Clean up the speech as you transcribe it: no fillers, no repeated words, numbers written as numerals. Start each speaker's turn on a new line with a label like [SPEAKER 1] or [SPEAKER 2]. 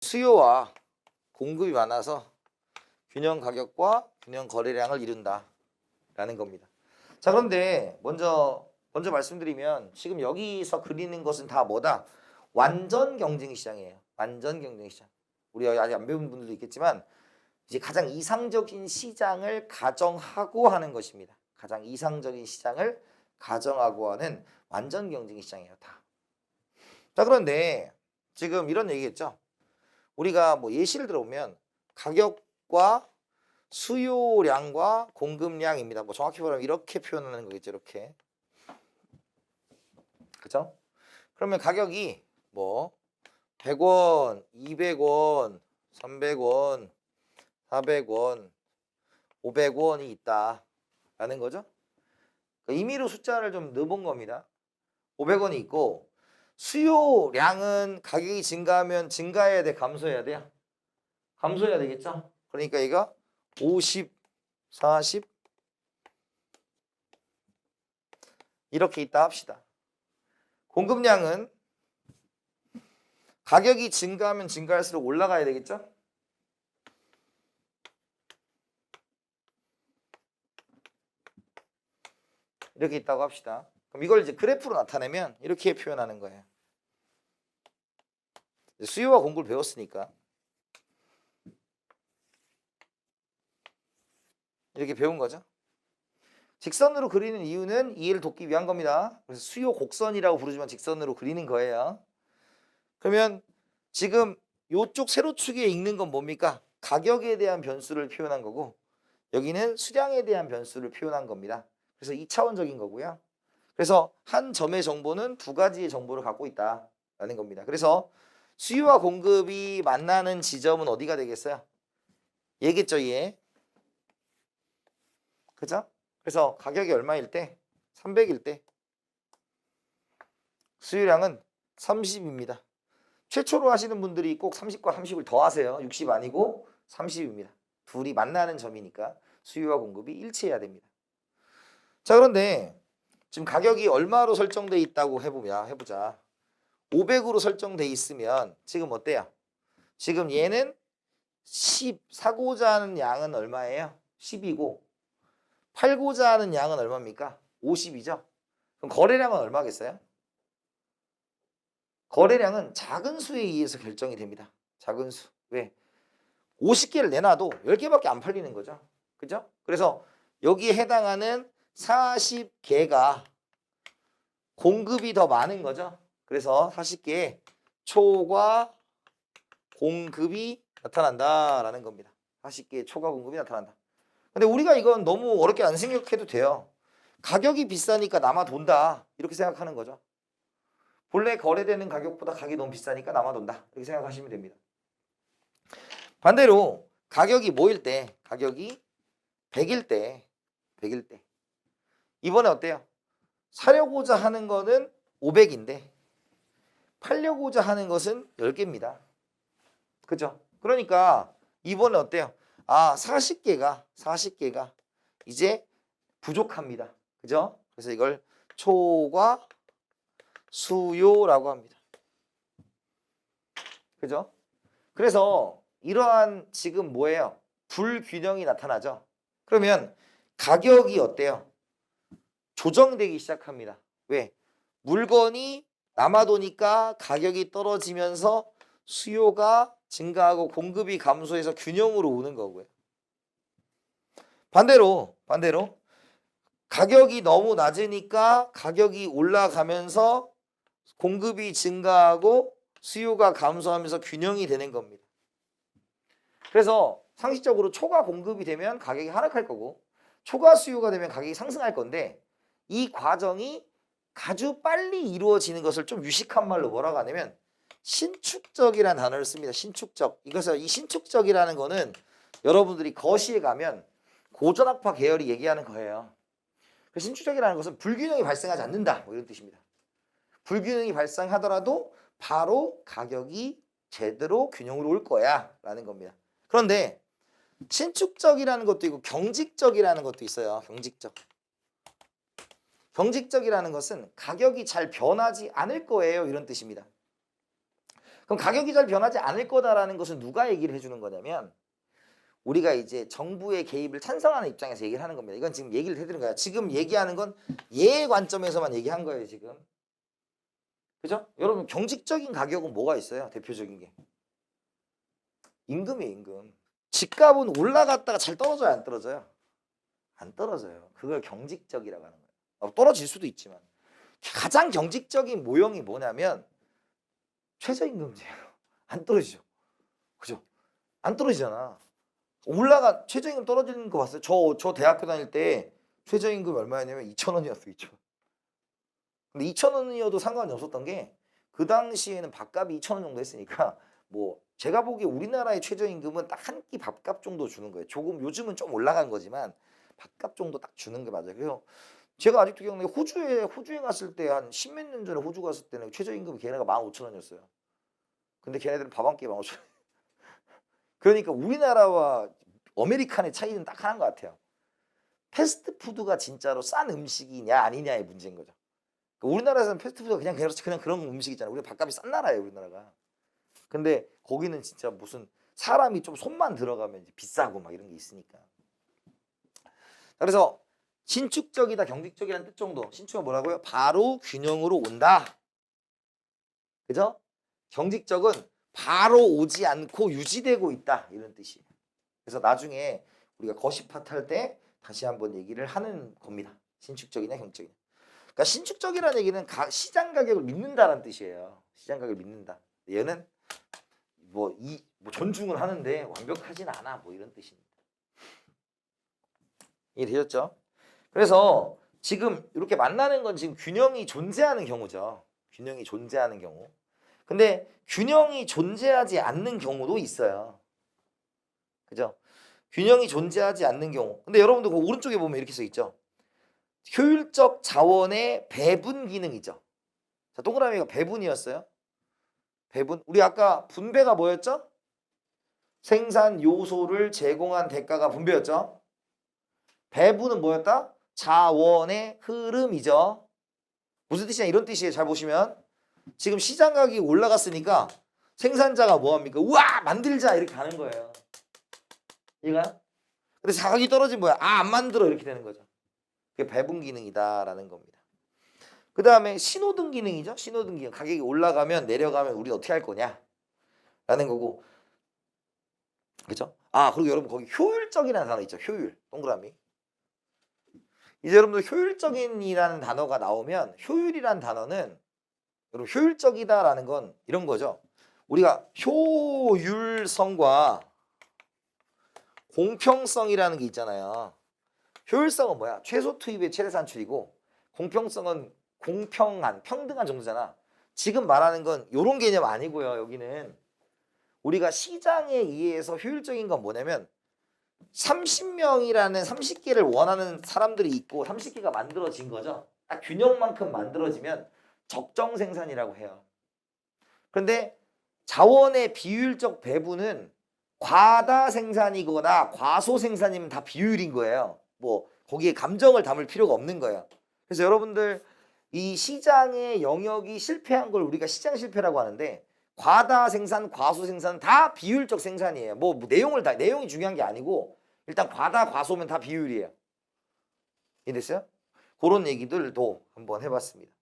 [SPEAKER 1] 수요와 공급이 많아서 균형 가격과 균형 거래량을 이룬다라는 겁니다. 자, 그런데 먼저 말씀드리면 지금 여기서 그리는 것은 다 뭐다? 완전 경쟁 시장이에요. 완전 경쟁 시장. 우리 아직 안 배운 분들도 있겠지만 이제 가장 이상적인 시장을 가정하고 하는 것입니다. 가장 이상적인 시장을 가정하고 하는 완전 경쟁 시장이에요, 다. 자, 그런데 지금 이런 얘기겠죠. 우리가 뭐 예시를 들어보면 가격과 수요량과 공급량입니다. 뭐 정확히 말하면 이렇게 표현하는 거겠죠. 이렇게. 그죠? 그러면 가격이 뭐 100원, 200원, 300원, 400원, 500원이 있다라는 거죠. 그러니까 임의로 숫자를 좀 넣어본 겁니다. 500원이 있고 수요량은 가격이 증가하면 증가해야 돼, 감소해야 돼요? 감소해야 되겠죠? 그러니까 이거 50, 40 이렇게 있다 합시다. 공급량은 가격이 증가하면 증가할수록 올라가야 되겠죠? 이렇게 있다고 합시다. 그럼 이걸 이제 그래프로 나타내면 이렇게 표현하는 거예요. 수요와 공급을 배웠으니까 이렇게 배운 거죠. 직선으로 그리는 이유는 이해를 돕기 위한 겁니다. 그래서 수요 곡선이라고 부르지만 직선으로 그리는 거예요. 그러면 지금 이쪽 세로축에 읽는 건 뭡니까? 가격에 대한 변수를 표현한 거고 여기는 수량에 대한 변수를 표현한 겁니다. 그래서 2차원적인 거고요. 그래서 한 점의 정보는 두 가지의 정보를 갖고 있다라는 겁니다. 그래서 수요와 공급이 만나는 지점은 어디가 되겠어요? 얘겠죠, 얘. 그죠? 그래서 가격이 얼마일 때? 300일 때 수요량은 30입니다. 최초로 하시는 분들이 꼭 30과 30을 더하세요. 60 아니고 30입니다. 둘이 만나는 점이니까 수요와 공급이 일치해야 됩니다. 자, 그런데 지금 가격이 얼마로 설정돼 있다고 해보자. 500으로 설정돼 있으면 지금 어때요? 지금 얘는 10 사고자 하는 양은 얼마예요? 10이고 팔고자 하는 양은 얼마입니까? 50이죠? 그럼 거래량은 얼마겠어요? 거래량은 작은 수에 의해서 결정이 됩니다. 작은 수. 왜? 50개를 내놔도 10개밖에 안 팔리는 거죠. 그죠? 그래서 여기에 해당하는 40개가 공급이 더 많은 거죠. 그래서 40개의 초과 공급이 나타난다라는 겁니다. 40개의 초과 공급이 나타난다. 근데 우리가 이건 너무 어렵게 안 생각해도 돼요. 가격이 비싸니까 남아 돈다. 이렇게 생각하는 거죠. 본래 거래되는 가격보다 가격이 너무 비싸니까 남아 돈다. 이렇게 생각하시면 됩니다. 반대로 가격이 뭐일 때? 가격이 100일 때. 이번에 어때요? 사려고자 하는 거는 500인데 팔려고자 하는 것은 10개입니다. 그죠? 그러니까 이번에 어때요? 40개가 이제 부족합니다. 그죠? 그래서 이걸 초과 수요라고 합니다. 그죠? 그래서 이러한 지금 뭐예요? 불균형이 나타나죠. 그러면 가격이 어때요? 조정되기 시작합니다. 왜? 물건이 남아도니까 가격이 떨어지면서 수요가 증가하고 공급이 감소해서 균형으로 오는 거고요. 반대로 가격이 너무 낮으니까 가격이 올라가면서 공급이 증가하고 수요가 감소하면서 균형이 되는 겁니다. 그래서 상식적으로 초과 공급이 되면 가격이 하락할 거고 초과 수요가 되면 가격이 상승할 건데 이 과정이 아주 빨리 이루어지는 것을 좀 유식한 말로 뭐라고 하냐면 신축적이라는 단어를 씁니다. 신축적. 이 신축적이라는 거는 여러분들이 거시에 가면 고전학파 계열이 얘기하는 거예요. 신축적이라는 것은 불균형이 발생하지 않는다. 뭐 이런 뜻입니다. 불균형이 발생하더라도 바로 가격이 제대로 균형으로 올 거야 라는 겁니다. 그런데 신축적이라는 것도 있고 경직적이라는 것도 있어요. 경직적이라는 것은 가격이 잘 변하지 않을 거예요. 이런 뜻입니다. 그럼 가격이 잘 변하지 않을 거다라는 것은 누가 얘기를 해주는 거냐면 우리가 이제 정부의 개입을 찬성하는 입장에서 얘기를 하는 겁니다. 이건 지금 얘기를 해드리는 거야. 지금 얘기하는 건 얘의 관점에서만 얘기한 거예요, 지금. 그죠? 여러분 경직적인 가격은 뭐가 있어요? 대표적인 게 임금이에요, 임금. 집값은 올라갔다가 잘 떨어져요, 안 떨어져요? 안 떨어져요. 그걸 경직적이라고 하는 거예요. 떨어질 수도 있지만 가장 경직적인 모형이 뭐냐면 최저임금제예요. 안 떨어지죠. 그죠? 안 떨어지잖아. 최저임금 떨어지는 거 봤어요? 저 대학교 다닐 때 최저임금 얼마였냐면 2,000원이었어요. 2,000원. 근데 2,000원이어도 상관이 없었던 게 그 당시에는 밥값이 2,000원 정도 했으니까 뭐 제가 보기에 우리나라의 최저임금은 딱 한 끼 밥값 정도 주는 거예요. 조금 요즘은 좀 올라간 거지만 밥값 정도 딱 주는 게 맞아요. 그래서 제가 아직도 기억나요. 호주에 갔을 때 한 십몇 년 전에 호주 갔을 때는 최저임금이 걔네가 15,000원이었어요. 근데 걔네들은 밥 한 끼에 15,000원. 그러니까 우리나라와 아메리칸의 차이는 딱 하나인 것 같아요. 패스트푸드가 진짜로 싼 음식이냐 아니냐의 문제인 거죠. 그러니까 우리나라에서는 패스트푸드가 그냥 그런 음식이잖아요. 우리 밥값이 싼 나라예요, 우리나라가. 근데 거기는 진짜 무슨 사람이 좀 손만 들어가면 이제 비싸고 막 이런 게 있으니까. 그래서 신축적이다, 경직적이라는 뜻 정도. 신축은 뭐라고요? 바로 균형으로 온다. 그죠? 경직적은 바로 오지 않고 유지되고 있다. 이런 뜻이에요. 그래서 나중에 우리가 거시파트 할 때 다시 한번 얘기를 하는 겁니다. 신축적이냐 경직적이냐. 그러니까 신축적이라는 얘기는 시장 가격을 믿는다라는 뜻이에요. 시장 가격을 믿는다. 얘는 뭐 존중을 하는데 완벽하진 않아. 뭐 이런 뜻입니다. 이해되셨죠? 그래서 지금 이렇게 만나는 건 지금 균형이 존재하는 경우죠. 균형이 존재하는 경우. 근데 균형이 존재하지 않는 경우도 있어요. 그죠? 균형이 존재하지 않는 경우. 근데 여러분들 그 오른쪽에 보면 이렇게 써 있죠. 효율적 자원의 배분 기능이죠. 자, 동그라미가 배분이었어요. 배분. 우리 아까 분배가 뭐였죠? 생산 요소를 제공한 대가가 분배였죠. 배분은 뭐였다? 자원의 흐름이죠. 무슨 뜻이냐? 이런 뜻이에요. 잘 보시면 지금 시장 가격이 올라갔으니까 생산자가 뭐합니까? 우와 만들자 이렇게 가는 거예요. 이해가요? 근데 가격이 떨어지면 뭐야? 안 만들어 이렇게 되는 거죠. 그게 배분 기능이다라는 겁니다. 그 다음에 신호등 기능이죠. 신호등 기능. 가격이 올라가면 내려가면 우리 어떻게 할 거냐? 라는 거고. 그죠? 그리고 여러분 거기 효율적이라는 단어 있죠. 효율. 동그라미. 이제 여러분들 효율적인이라는 단어가 나오면 효율이라는 단어는 여러분 효율적이다라는 건 이런 거죠. 우리가 효율성과 공평성이라는 게 있잖아요. 효율성은 뭐야? 최소 투입의 최대 산출이고 공평성은 공평한, 평등한 정도잖아. 지금 말하는 건 이런 개념 아니고요. 여기는 우리가 시장에 의해서 효율적인 건 뭐냐면 30명이라는 30개를 원하는 사람들이 있고 30개가 만들어진 거죠. 딱 균형만큼 만들어지면 적정 생산이라고 해요. 그런데 자원의 비율적 배분은 과다 생산이거나 과소 생산이면 다 비율인 거예요. 뭐 거기에 감정을 담을 필요가 없는 거예요. 그래서 여러분들 이 시장의 영역이 실패한 걸 우리가 시장 실패라고 하는데 과다 생산, 과소 생산 다 비율적 생산이에요. 내용이 중요한 게 아니고 일단 과다, 과소면 다 비율이에요. 이해됐어요? 그런 얘기들도 한번 해봤습니다.